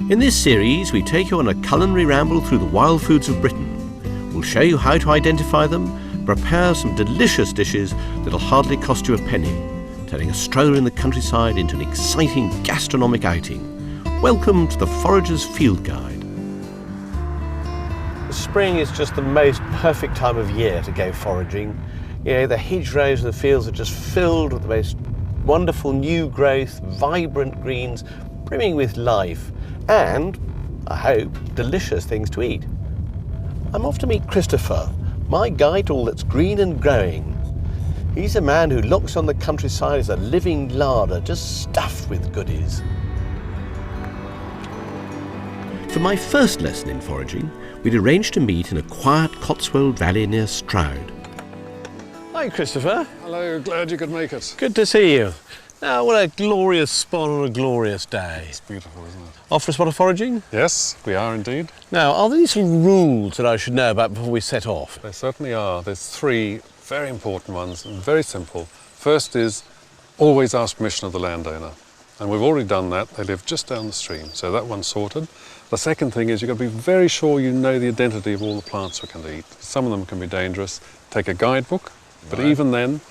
In this series, we take you on a culinary ramble through the wild foods of Britain. We'll show you how to identify them, prepare some delicious dishes that'll hardly cost you a penny, turning a stroller in the countryside into an exciting gastronomic outing. Welcome to the Forager's Field Guide. Spring is just the most perfect time of year to go foraging. You know, the hedgerows and the fields are just filled with the most wonderful new growth, vibrant greens, brimming with life, and, I hope, delicious things to eat. I'm off to meet Christopher, my guide to all that's green and growing. He's a man who looks on the countryside as a living larder, just stuffed with goodies. For my first lesson in foraging, we'd arranged to meet in a quiet Cotswold valley near Stroud. Hi, Christopher. Hello, glad you could make it. Good to see you. Now, what a glorious spot on a glorious day. It's beautiful, isn't it? Off for a spot of foraging? Yes, we are indeed. Now, are there any sort of rules that I should know about before we set off? There certainly are. There's three very important ones, and very simple. First is always ask permission of the landowner. And we've already done that. They live just down the stream, so that one's sorted. The second thing is you've got to be very sure you know the identity of all the plants we can eat. Some of them can be dangerous. Take a guidebook, but even then,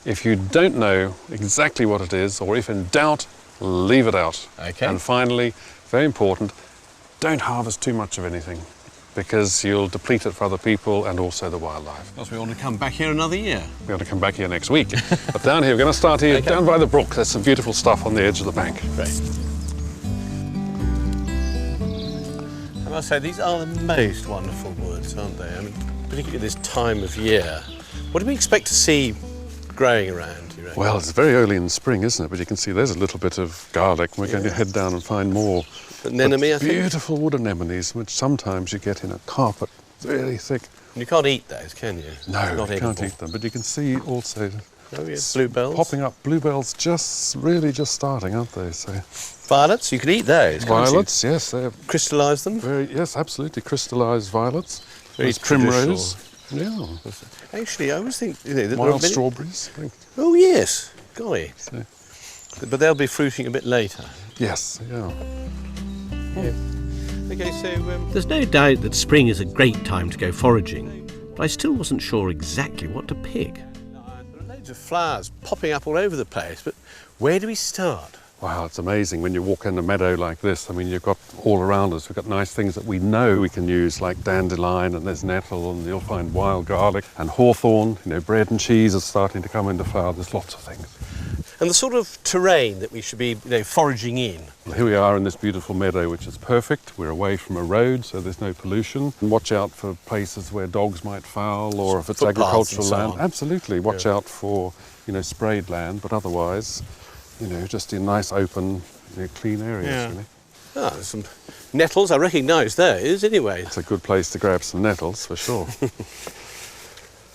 if you don't know exactly what it is, or if in doubt, leave it out. Okay. And finally, very important, don't harvest too much of anything, because you'll deplete it for other people and also the wildlife. Because we want to come back here another year. We're going to come back here next week. But down here, we're going to start here, down by the brook. There's some beautiful stuff on the edge of the bank. Great. I must say, these are the most wonderful woods, aren't they? I mean, particularly this time of year. What do we expect to see growing around, you reckon? Well, it's very early in the spring, isn't it? But you can see there's a little bit of garlic. We're going to head down and find more. Anemone, I think? Beautiful wood anemones, which sometimes you get in a carpet, really thick. You can't eat those, can you? No, Not you edible. can't eat them. But you can see also Oh, yes, bluebells. popping up. Bluebells really just starting, aren't they? So Violets, you could eat those, can't violets, yes, they're you? Crystallise them. yes, absolutely crystallized violets. Very There's primrose. traditional. Yeah. Actually, I always think... You know, that there are Wild many- strawberries. I think. Oh, yes. Golly. So, But they'll be fruiting a bit later. yes, yeah. Okay, so... There's no doubt that spring is a great time to go foraging, but I still wasn't sure exactly what to pick. There are loads of flowers popping up all over the place, but where do we start? Wow, it's amazing when you walk in a meadow like this. I mean, you've got all around us, we've got nice things that we know we can use, like dandelion, and there's nettle, and you'll find wild garlic, and hawthorn. You know, bread and cheese is starting to come into flower. There's lots of things. And the sort of terrain that we should be, foraging in. Well, here we are in this beautiful meadow, which is perfect. We're away from a road, so there's no pollution. And watch out for places where dogs might foul, or if it's Footpaths agricultural and so land. on. Absolutely, watch out for, sprayed land, but otherwise, just in nice open, clean areas, really. Ah, there's some nettles. I recognise those anyway. It's a good place to grab some nettles, for sure.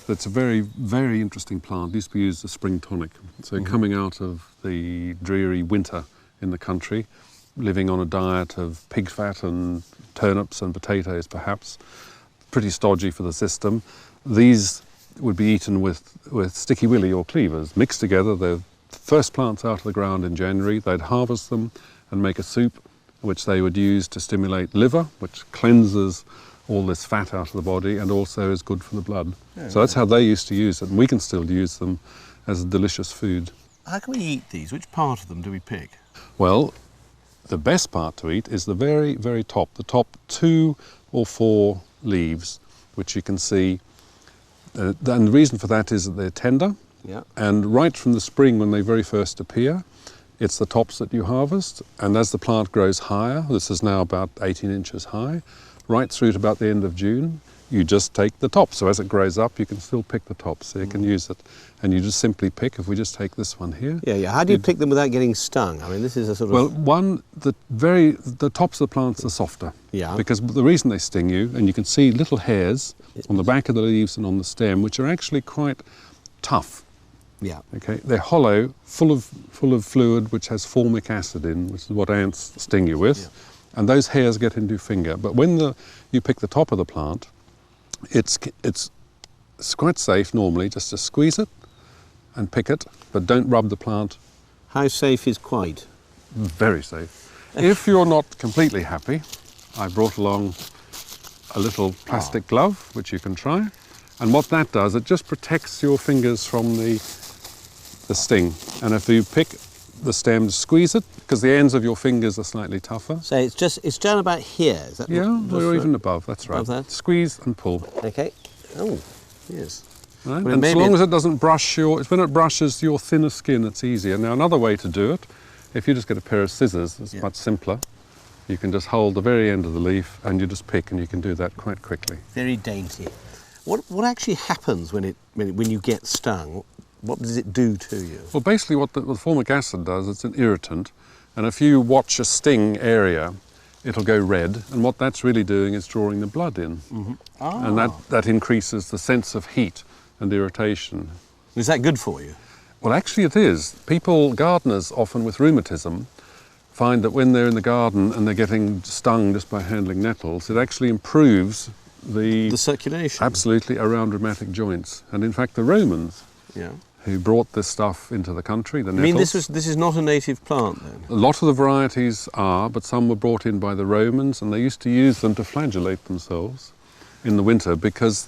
It's a very, very interesting plant. It used to be used as a spring tonic. So coming out of the dreary winter in the country, living on a diet of pig fat and turnips and potatoes, perhaps, pretty stodgy for the system. These would be eaten with sticky willy or cleavers, mixed together. They're first plants out of the ground in January. They'd harvest them and make a soup, which they would use to stimulate liver, which cleanses all this fat out of the body and also is good for the blood. So that's how they used to use it, and we can still use them as a delicious food. How can we eat these? Which part of them do we pick? Well, the best part to eat is the very, very top, the top 2 or 4 leaves, which you can see. And the reason for that is that they're tender. Yeah. And right from the spring when they very first appear, it's the tops that you harvest. And as the plant grows higher, this is now about 18 inches high, right through to about the end of June, you just take the tops. So as it grows up, you can still pick the tops, so you can use it. And you just simply pick, if we just take this one here. Yeah. How do you pick them without getting stung? I mean, this is a sort of... Well, the tops of the plants are softer. Yeah. Because the reason they sting you, and you can see little hairs on the back of the leaves and on the stem, which are actually quite tough. Yeah. Okay, they're hollow, full of fluid which has formic acid in, which is what ants sting you with, and those hairs get into your finger. But when you pick the top of the plant, it's quite safe normally just to squeeze it and pick it, but don't rub the plant. How safe is quite? Very safe. If you're not completely happy, I brought along a little plastic glove, which you can try. And what that does, it just protects your fingers from the sting. And if you pick the stems, squeeze it, because the ends of your fingers are slightly tougher. So it's down about here, is that? Yeah, or even above, that's right. Above that? Squeeze and pull. Okay. Oh, yes. Right? Well, And as long as it doesn't brush it's when it brushes your thinner skin, it's easier. Now, another way to do it, if you just get a pair of scissors, it's much simpler. You can just hold the very end of the leaf and you just pick, and you can do that quite quickly. Very dainty. What actually happens when you get stung? What does it do to you? Well, basically what the formic acid does, it's an irritant, and if you watch a sting area, it'll go red, and what that's really doing is drawing the blood in. Mm-hmm. And that increases the sense of heat and irritation. Is that good for you? Well, actually it is. Gardeners often with rheumatism, find that when they're in the garden and they're getting stung just by handling nettles, it actually improves the circulation. Absolutely, around rheumatic joints. And in fact, the Romans, who brought this stuff into the country, the nettles. I mean, this is not a native plant then? A lot of the varieties are, but some were brought in by the Romans, and they used to use them to flagellate themselves in the winter, because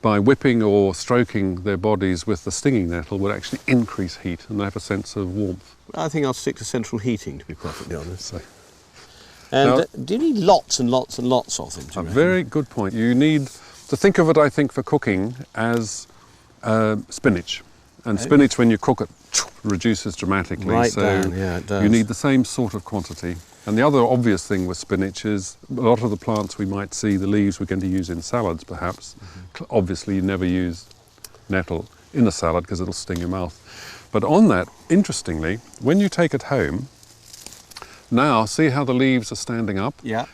by whipping or stroking their bodies with the stinging nettle would actually increase heat, and they have a sense of warmth. I think I'll stick to central heating, to be perfectly honest. So, and now, do you need lots and lots and lots of them? A very good point. You need to think of it, I think, for cooking as spinach. And spinach, when you cook it, reduces dramatically. Right so down, yeah, it does. You need the same sort of quantity. And the other obvious thing with spinach is a lot of the plants we might see, the leaves we're going to use in salads perhaps. Mm-hmm. Obviously you never use nettle in a salad because it'll sting your mouth. But on that, interestingly, when you take it home, now see how the leaves are standing up? Yeah.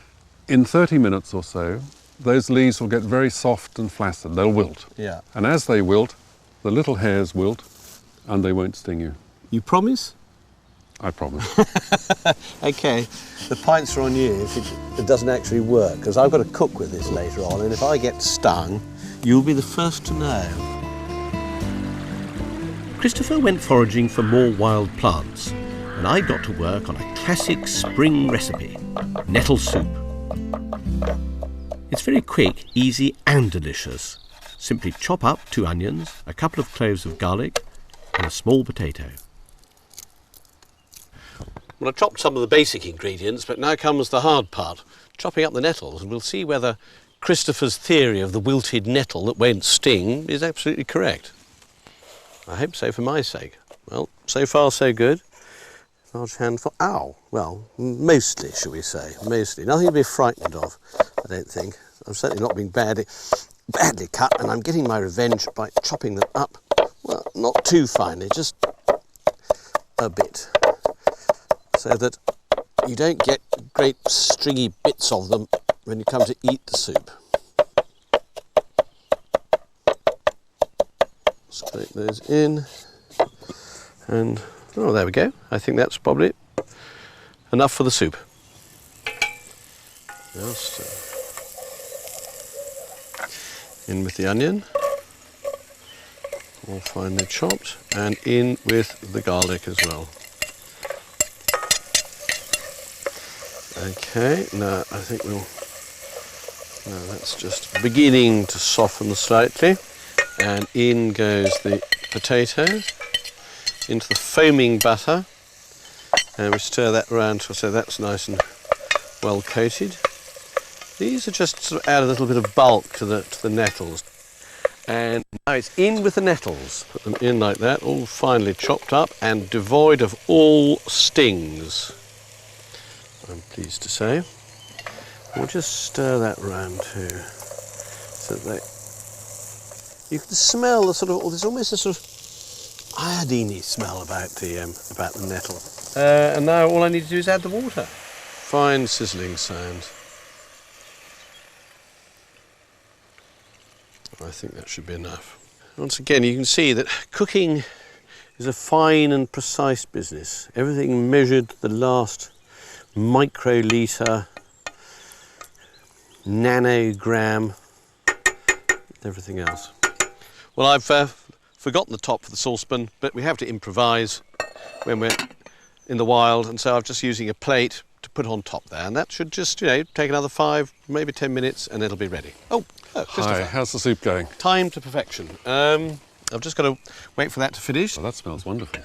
In 30 minutes or so, those leaves will get very soft and flaccid. They'll wilt. Yeah. And as they wilt, the little hairs wilt and they won't sting you. You promise? I promise. Okay, the pints are on you if it doesn't actually work, because I've got to cook with this later on, and if I get stung, you'll be the first to know. Christopher went foraging for more wild plants, and I got to work on a classic spring recipe, nettle soup. It's very quick, easy and delicious. Simply chop up 2 onions, a couple of cloves of garlic and a small potato. Well, I've chopped some of the basic ingredients, but now comes the hard part, chopping up the nettles, and we'll see whether Christopher's theory of the wilted nettle that won't sting is absolutely correct. I hope so, for my sake. Well, so far so good. Large handful. Ow! Well, mostly, shall we say. Mostly. Nothing to be frightened of, I don't think. I'm certainly not being badly cut, and I'm getting my revenge by chopping them up. Well, not too finely, just a bit. So that you don't get great stringy bits of them when you come to eat the soup. Scrape those in, and oh, there we go. I think that's probably enough for the soup. Just in with the onion, all finely chopped, and in with the garlic as well. Okay, now I think that's just beginning to soften slightly, and in goes the potato into the foaming butter, and we stir that around so that's nice and well coated. These are just sort of add a little bit of bulk to the nettles, and now it's in with the nettles. Put them in like that, all finely chopped up and devoid of all stings, I'm pleased to say. We'll just stir that round too, so that you can smell the sort of, there's almost a sort of iodine-y smell about the nettle. And now all I need to do is add the water. Fine sizzling sound. I think that should be enough. Once again, you can see that cooking is a fine and precise business. Everything measured to the last microlitre, nanogram, everything else. Well, I've forgotten the top for the saucepan, but we have to improvise when we're in the wild, and so I'm just using a plate to put on top there, and that should just, take another 5, maybe 10 minutes, and it'll be ready. Oh, Christopher. Hi, how's the soup going? Time to perfection. I've just got to wait for that to finish. Well, that smells wonderful.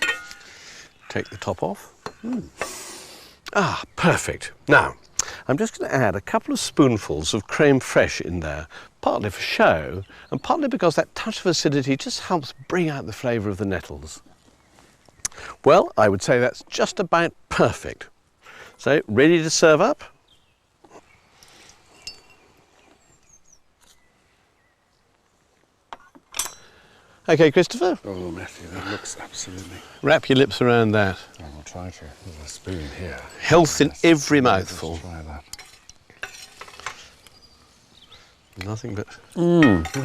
Take the top off. Ah, perfect. Now, I'm just going to add a couple of spoonfuls of creme fraiche in there, partly for show, and partly because that touch of acidity just helps bring out the flavour of the nettles. Well, I would say that's just about perfect. So, ready to serve up? Okay, Christopher? Oh, Matthew, that looks absolutely... Wrap your lips around that. I'll try to. There's a spoon here. Health in Yes, every let's mouthful. try that. Nothing but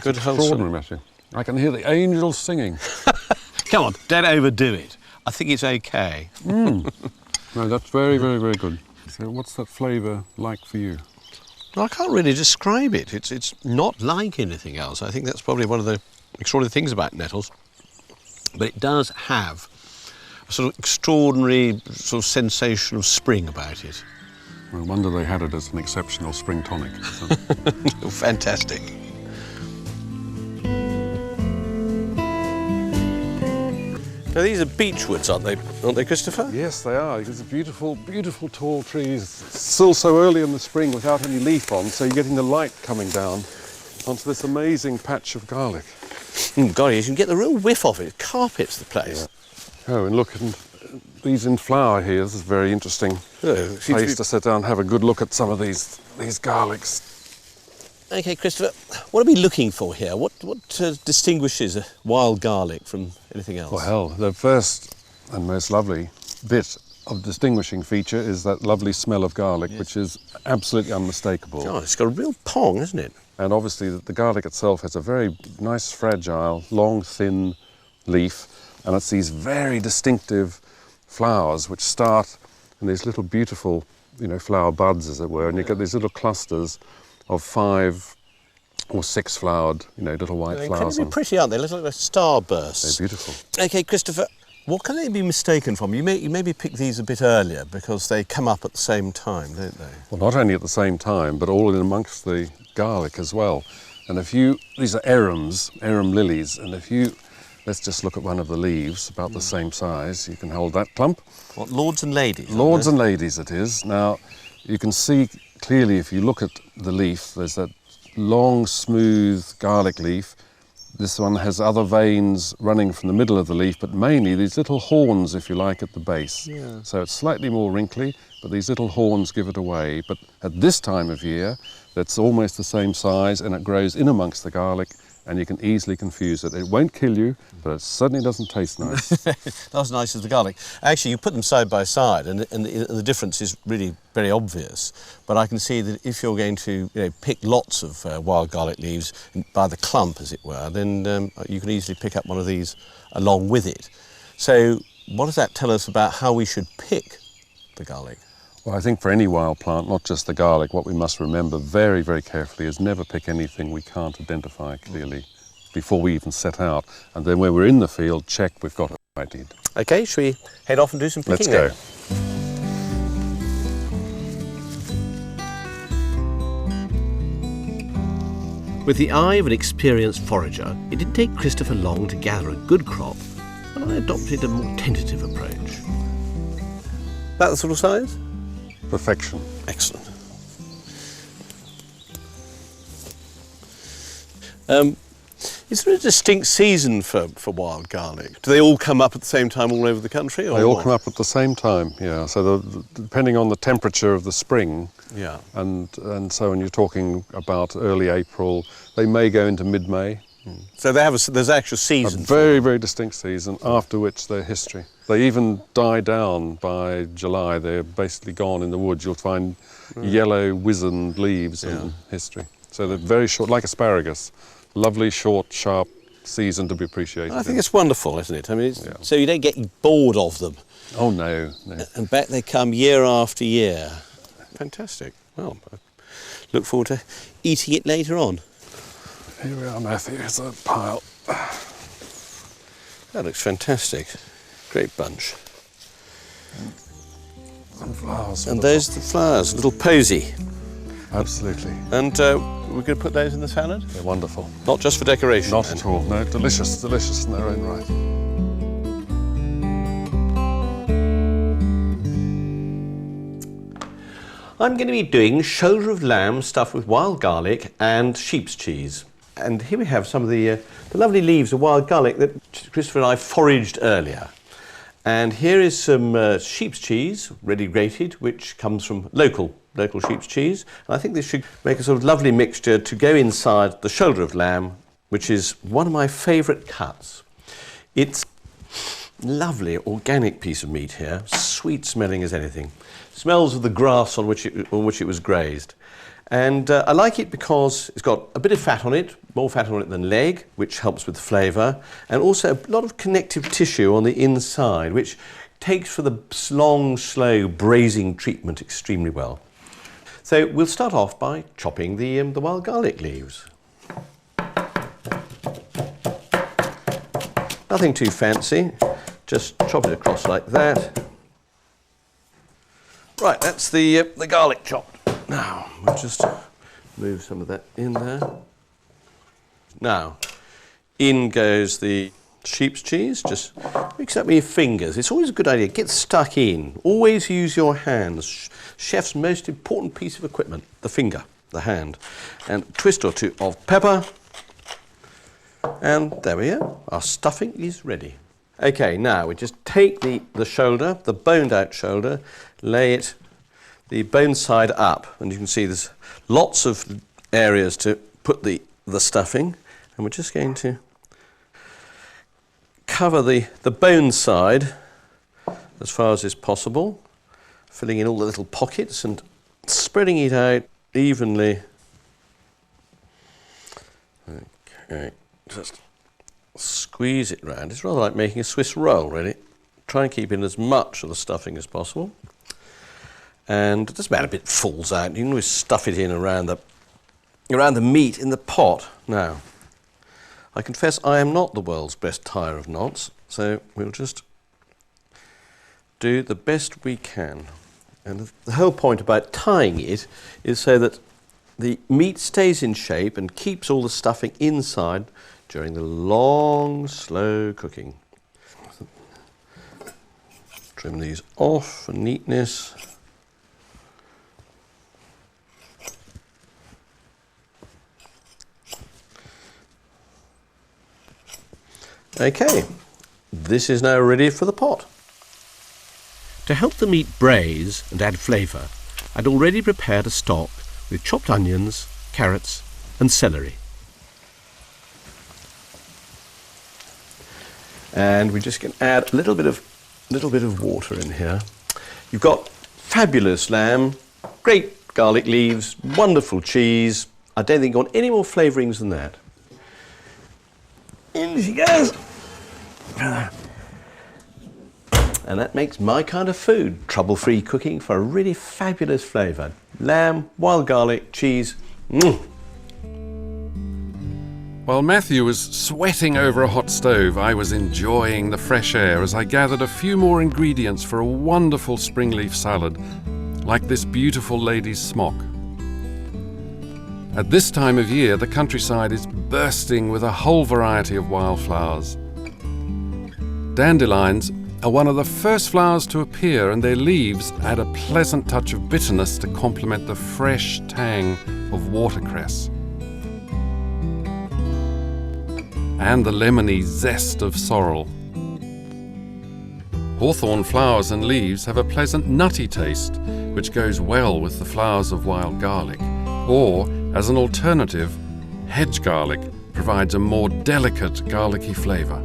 Good wholesome. Matthew. I can hear the angels singing. Come on, don't overdo it. I think it's okay. No, that's very, very, very good. So what's that flavour like for you? I can't really describe it. It's not like anything else. I think that's probably one of the extraordinary things about nettles. But it does have a sort of extraordinary sort of sensation of spring about it. No wonder they had it as an exceptional spring tonic. Fantastic. Now these are beechwoods, aren't they, Christopher? Yes, they are. These are beautiful, beautiful tall trees. Still so early in the spring without any leaf on, so you're getting the light coming down onto this amazing patch of garlic. God, you can get the real whiff of it. It carpets the place. Yeah. Oh, and look, and these in flower here. This is very interesting. Place to sit down and have a good look at some of these garlics. Okay, Christopher, what are we looking for here? What distinguishes a wild garlic from anything else? Well, the first and most lovely bit of distinguishing feature is that lovely smell of garlic, yes, which is absolutely unmistakable. God, it's got a real pong, hasn't it? And obviously the garlic itself has a very nice, fragile, long, thin leaf, and it's these very distinctive flowers which start in these little beautiful, flower buds, as it were, and you get these little clusters of 5 or 6 flowered, little white They're flowers. They're pretty, aren't they? They look like starbursts. They're beautiful. Okay, Christopher, what can they be mistaken from? You maybe pick these a bit earlier because they come up at the same time, don't they? Well, not only at the same time, but all in amongst the garlic as well. And these are arum lilies, and let's just look at one of the leaves, about the same size. You can hold that clump. What, lords and ladies? Lords and ladies it is. Now, you can see clearly if you look at the leaf, there's that long, smooth garlic leaf. This one has other veins running from the middle of the leaf, but mainly these little horns, if you like, at the base. Yeah. So it's slightly more wrinkly, but these little horns give it away. But at this time of year, that's almost the same size, and it grows in amongst the garlic, and you can easily confuse it. It won't kill you, but it certainly doesn't taste nice. Not as nice as the garlic. Actually, you put them side by side, and the difference is really very obvious. But I can see that if you're going to pick lots of wild garlic leaves by the clump, as it were, then you can easily pick up one of these along with it. So what does that tell us about how we should pick the garlic? Well, I think for any wild plant, not just the garlic, what we must remember very, very carefully is never pick anything we can't identify clearly before we even set out. And then when we're in the field, check we've got it right. Okay, shall we head off and do some picking? Let's go. With the eye of an experienced forager, it didn't take Christopher long to gather a good crop, and I adopted a more tentative approach. About the sort of size? Perfection. Excellent. Is there a distinct season for wild garlic? Do they all come up at the same time all over the country? Or they all what? come up at the same time, yeah. So depending on the temperature of the spring, yeah, and so when you're talking about early April, they may go into mid-May. So there's actual season. A very, very distinct season, after which they're history. They even die down by July. They're basically gone in the woods. You'll find yellow, wizened leaves in history. So they're very short, like asparagus. Lovely, short, sharp season to be appreciated. I think it's wonderful, isn't it? I mean, so you don't get bored of them. Oh, no, no. And back they come year after year. Fantastic. Well, I look forward to eating it later on. Here we are, Matthew. Here's a pile. That looks fantastic. Great bunch. And flowers. And there's the flowers, a little posy. Absolutely. And we're going to put those in the salad? They're wonderful. Not just for decoration? Not at all. No, delicious, delicious in their own right. I'm going to be doing shoulder of lamb stuffed with wild garlic and sheep's cheese. And here we have some of the lovely leaves of wild garlic that Christopher and I foraged earlier. And here is some sheep's cheese, ready grated, which comes from local sheep's cheese. And I think this should make a sort of lovely mixture to go inside the shoulder of lamb, which is one of my favourite cuts. It's lovely organic piece of meat here, sweet smelling as anything. Smells of the grass on which it was grazed. And I like it because it's got a bit of fat on it, more fat on it than leg, which helps with the flavour, and also a lot of connective tissue on the inside, which takes for the long, slow braising treatment extremely well. So we'll start off by chopping the wild garlic leaves. Nothing too fancy, just chop it across like that. Right, that's the garlic chopped. Now, we'll just move some of that in there. Now, in goes the sheep's cheese. Just mix that with your fingers. It's always a good idea. Get stuck in. Always use your hands. Chef's most important piece of equipment, the finger, the hand. And a twist or two of pepper. And there we are. Our stuffing is ready. Okay, now we just take the shoulder, the boned out shoulder, lay it the bone side up, and you can see there's lots of areas to put the stuffing, and we're just going to cover the bone side as far as is possible, filling in all the little pockets and spreading it out evenly. Okay, just squeeze it round. It's rather like making a Swiss roll, really. Try and keep in as much of the stuffing as possible. And it doesn't matter if it falls out. You can always stuff it in around the meat in the pot. Now, I confess I am not the world's best tyer of knots, so we'll just do the best we can. And the whole point about tying it is so that the meat stays in shape and keeps all the stuffing inside during the long, slow cooking. Trim these off for neatness. Okay, this is now ready for the pot. To help the meat braise and add flavour, I'd already prepared a stock with chopped onions, carrots and celery. And we're just going to add a little bit of water in here. You've got fabulous lamb, great garlic leaves, wonderful cheese. I don't think you want any more flavourings than that. In she goes. And that makes my kind of food. Trouble-free cooking for a really fabulous flavour. Lamb, wild garlic, cheese. While Matthew was sweating over a hot stove, I was enjoying the fresh air as I gathered a few more ingredients for a wonderful spring leaf salad, like this beautiful lady's smock. At this time of year, the countryside is bursting with a whole variety of wildflowers. Dandelions are one of the first flowers to appear, and their leaves add a pleasant touch of bitterness to complement the fresh tang of watercress and the lemony zest of sorrel. Hawthorn flowers and leaves have a pleasant nutty taste, which goes well with the flowers of wild garlic. Or, as an alternative, hedge garlic provides a more delicate garlicky flavour.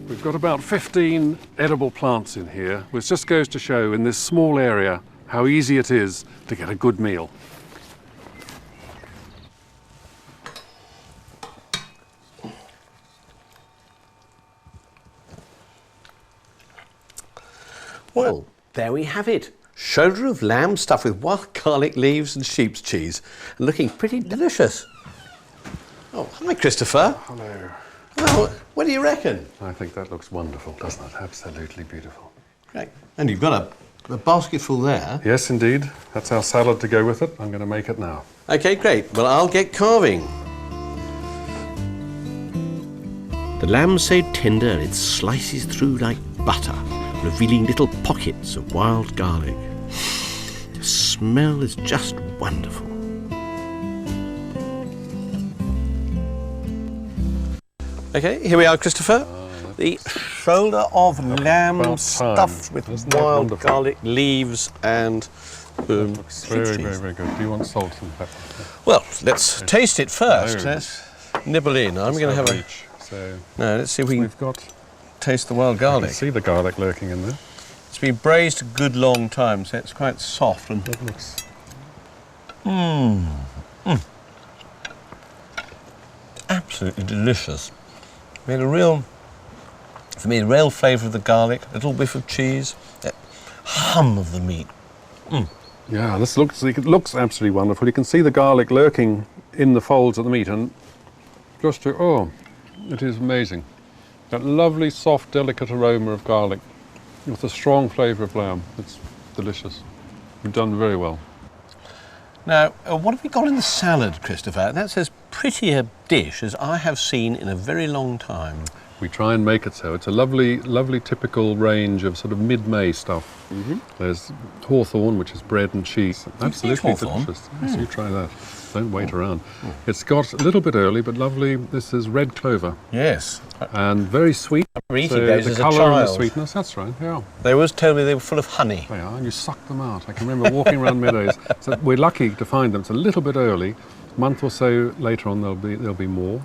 We've got about 15 edible plants in here, which just goes to show in this small area how easy it is to get a good meal. Well, there we have it. Shoulder of lamb stuffed with wild garlic leaves and sheep's cheese. Looking pretty delicious. Oh, hi, Christopher. Hello. Well, what do you reckon? I think that looks wonderful, doesn't it? Absolutely beautiful. Great. And you've got a basketful there. Yes, indeed. That's our salad to go with it. I'm going to make it now. Okay, great. Well, I'll get carving. The lamb's so tender it slices through like butter, revealing little pockets of wild garlic. The smell is just wonderful. Okay, here we are, Christopher. The shoulder of lamb stuffed with wild garlic, leaves and Looks very, very good. Do you want salt and pepper? Well, let's taste it first. Let's nibble in. I'm going to have a... So No, let's see if we can we've got... taste the wild I garlic. can see the garlic lurking in there. It's been braised a good long time, so it's quite soft and... It looks... Absolutely delicious. We had a real, for me, a real flavour of the garlic, a little whiff of cheese, that hum of the meat. Yeah, it looks absolutely wonderful. You can see the garlic lurking in the folds of the meat, and it is amazing. That lovely, soft, delicate aroma of garlic with a strong flavour of lamb. It's delicious. You've done very well. Now, what have we got in the salad, Christopher? That's as pretty a dish as I have seen in a very long time. We try and make it so. It's a lovely, lovely typical range of sort of mid-May stuff. There's hawthorn, which is bread and cheese. Absolutely delicious. So you try that. Don't wait around. It's got a little bit early, but lovely. This is red clover. Yes. And very sweet. I remember eating So those the as a colour and the child. sweetness, that's right, yeah. They always told me they were full of honey. They are, and you suck them out. I can remember walking around meadows. So we're lucky to find them. It's a little bit early. A month or so later on, there'll be more.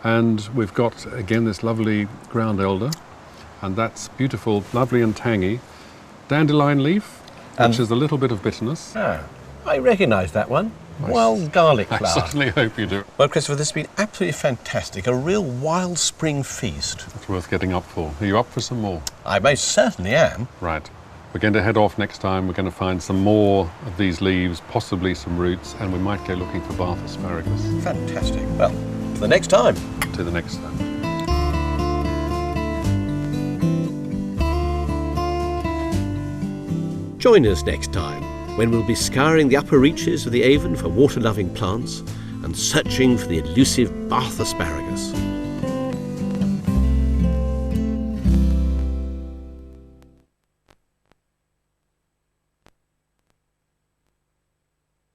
And we've got, again, this lovely ground elder, and that's beautiful, lovely and tangy. Dandelion leaf, which is a little bit of bitterness. Ah, I recognise that one. Wild garlic I flower. certainly hope you do. Well, Christopher, this has been absolutely fantastic. A real wild spring feast. It's worth getting up for. Are you up for some more? I most certainly am. Right. We're going to head off next time. We're going to find some more of these leaves, possibly some roots, and we might go looking for Bath asparagus. Fantastic. Well, for the next time. To the next time. Join us next time when we'll be scouring the upper reaches of the Avon for water-loving plants and searching for the elusive Bath asparagus.